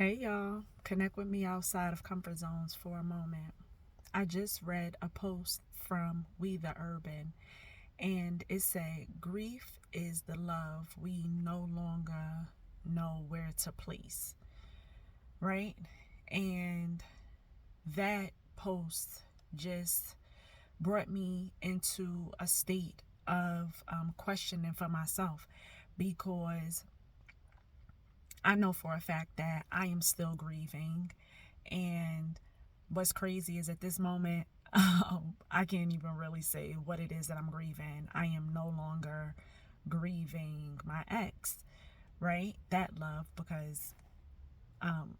Hey y'all, connect with me outside of comfort zones for a moment. I just read a post from We the Urban, and it said, "Grief is the love we no longer know where to place," right? And that post just brought me into a state of questioning for myself because I know for a fact that I am still grieving. And what's crazy is at this moment, I can't even really say what it is that I'm grieving. I am no longer grieving my ex, right? That love, because um,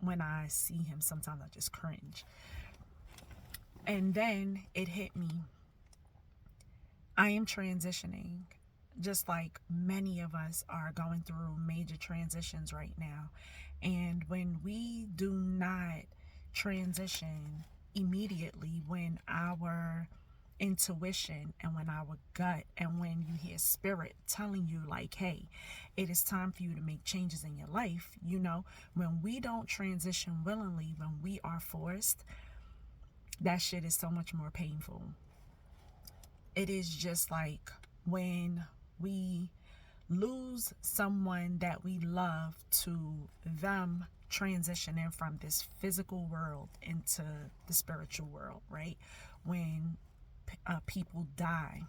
when I see him, sometimes I just cringe. And then it hit me. I am transitioning, just like many of us are going through major transitions right now. And when we do not transition immediately, when our intuition and when our gut and when you hear spirit telling you, like, hey, it is time for you to make changes in your life, when we don't transition willingly, when we are forced, that shit is so much more painful. It is just like when we lose someone that we love to them transitioning from this physical world into the spiritual world, right? When people die.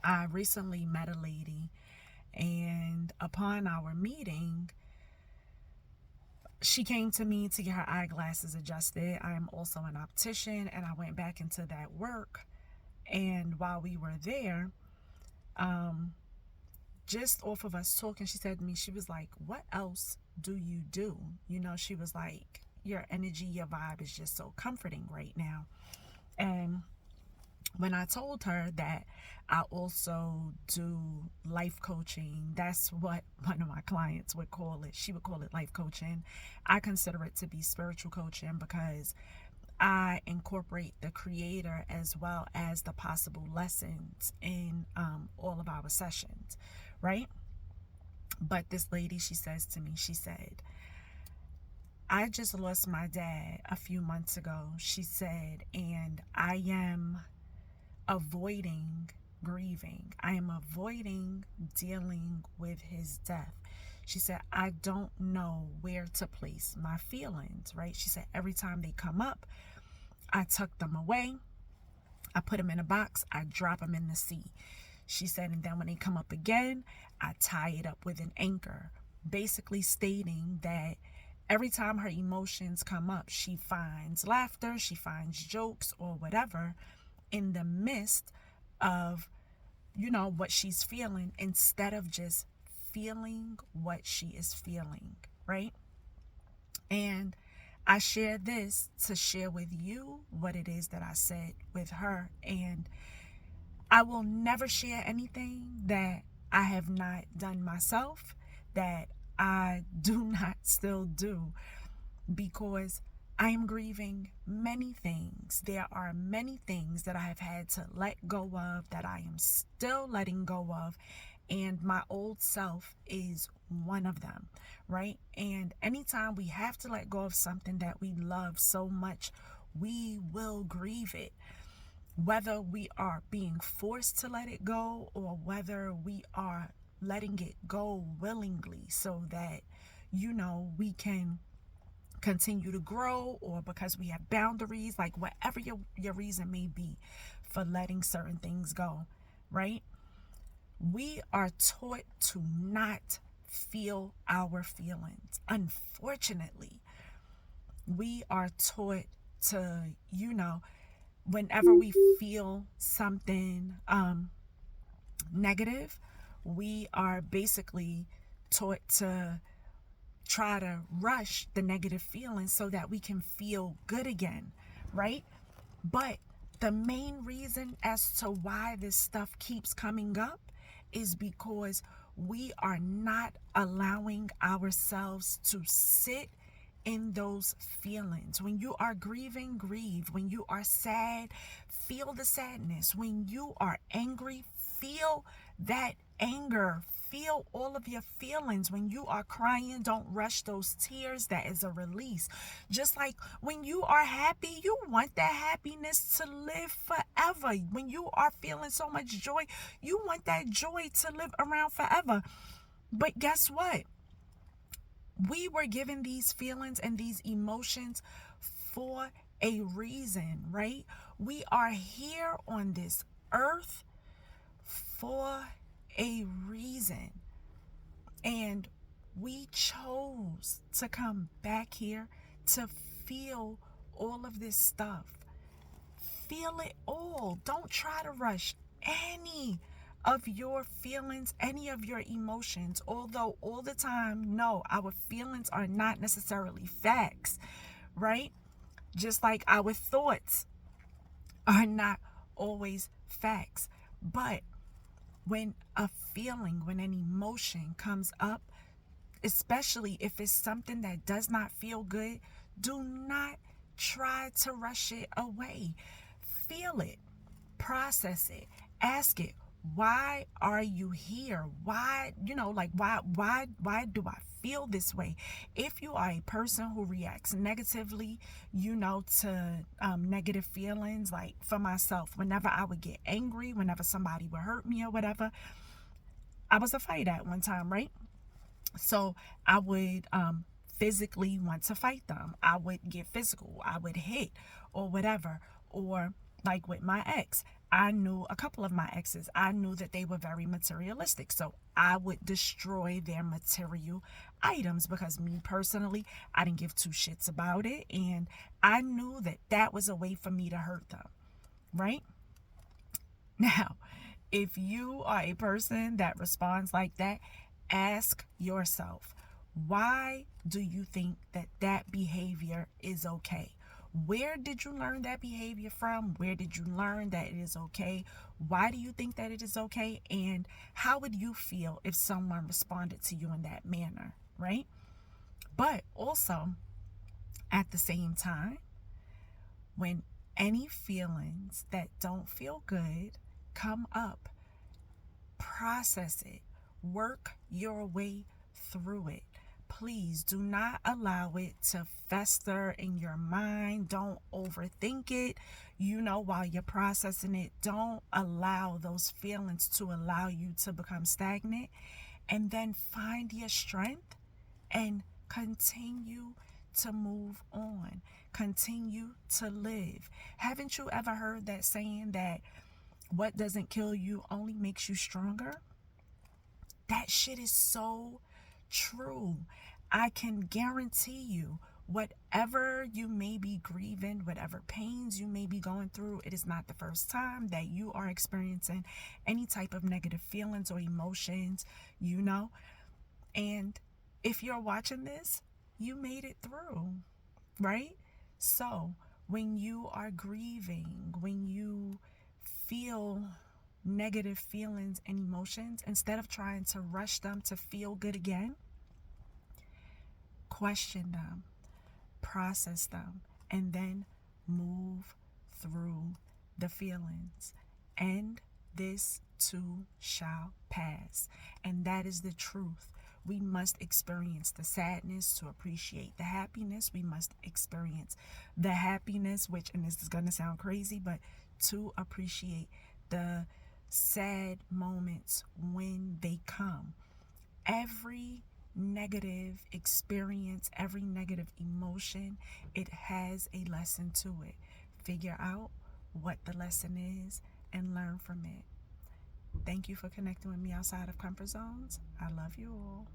I recently met a lady, and upon our meeting, she came to me to get her eyeglasses adjusted. I am also an optician, and I went back into that work. And while we were there, um, just off of us talking, she said to me, she was like, "What else do you do?" She was like, "Your energy, your vibe is just so comforting right now." And when I told her that I also do life coaching, that's what one of my clients would call it. She would call it life coaching. I consider it to be spiritual coaching because I incorporate the creator as well as the possible lessons in all of our sessions, right? But this lady, she says to me, she said, "I just lost my dad a few months ago," she said, "and I am avoiding grieving. I am avoiding dealing with his death." She said, "I don't know where to place my feelings," right? She said, "Every time they come up, I tuck them away. I put them in a box. I drop them in the sea." She said, "And then when they come up again, I tie it up with an anchor," basically stating that every time her emotions come up, she finds laughter, she finds jokes or whatever in the midst of, what she's feeling, instead of just feeling what she is feeling, right? And I share this to share with you what it is that I said with her. And I will never share anything that I have not done myself, that I do not still do, because I am grieving many things. There are many things that I have had to let go of, that I am still letting go of, and my old self is one of them, right? And anytime we have to let go of something that we love so much, we will grieve it. Whether we are being forced to let it go or whether we are letting it go willingly so that, we can continue to grow, or because we have boundaries, like whatever your reason may be for letting certain things go, right? We are taught to not feel our feelings. Unfortunately, we are taught to, whenever we feel something negative, we are basically taught to try to rush the negative feelings so that we can feel good again, right? But the main reason as to why this stuff keeps coming up is because we are not allowing ourselves to sit in those feelings. When you are grieving, grieve. When you are sad, feel the sadness. When you are angry, feel that anger. feel all of your feelings. When you are crying, don't rush those tears. That is a release. Just like when you are happy, you want that happiness to live forever. When you are feeling so much joy, you want that joy to live around forever. But guess what? We were given these feelings and these emotions for a reason, right? We are here on this earth for a reason. And we chose to come back here to feel all of this stuff. Feel it all. Don't try to rush any of your feelings, any of your emotions. Although all the time, no, our feelings are not necessarily facts, right? Just like our thoughts are not always facts. But when a feeling, when an emotion comes up, especially if it's something that does not feel good, do not try to rush it away. Feel it, process it, ask it, why are you here? Why, why do I feel this way? If you are a person who reacts negatively, to negative feelings, like for myself, whenever I would get angry, whenever somebody would hurt me or whatever, I was a fighter at one time, right? So I would physically want to fight them. I would get physical. I would hit or whatever. Or like with my ex, I knew a couple of my exes, I knew that they were very materialistic. So I would destroy their material items because me personally, I didn't give two shits about it. And I knew that that was a way for me to hurt them, right? Now, if you are a person that responds like that, ask yourself, why do you think that that behavior is okay? Where did you learn that behavior from? Where did you learn that it is okay? Why do you think that it is okay? And how would you feel if someone responded to you in that manner, right? But also, at the same time, when any feelings that don't feel good come up, process it, work your way through it. Please do not allow it to fester in your mind. Don't overthink it. While you're processing it, don't allow those feelings to allow you to become stagnant. And then find your strength and continue to move on. Continue to live. Haven't you ever heard that saying that what doesn't kill you only makes you stronger? That shit is so true. I can guarantee you, whatever you may be grieving, whatever pains you may be going through, it is not the first time that you are experiencing any type of negative feelings or emotions, And if you're watching this, you made it through, right? So when you are grieving, when you feel negative feelings and emotions, instead of trying to rush them to feel good again, question them, process them, and then move through the feelings. And this too shall pass. And that is the truth. We must experience the sadness to appreciate the happiness. We must experience the happiness, and this is going to sound crazy, but to appreciate the sad moments when they come. Every negative experience, every negative emotion, it has a lesson to it. Figure out what the lesson is and learn from it. Thank you for connecting with me outside of comfort zones. I love you all.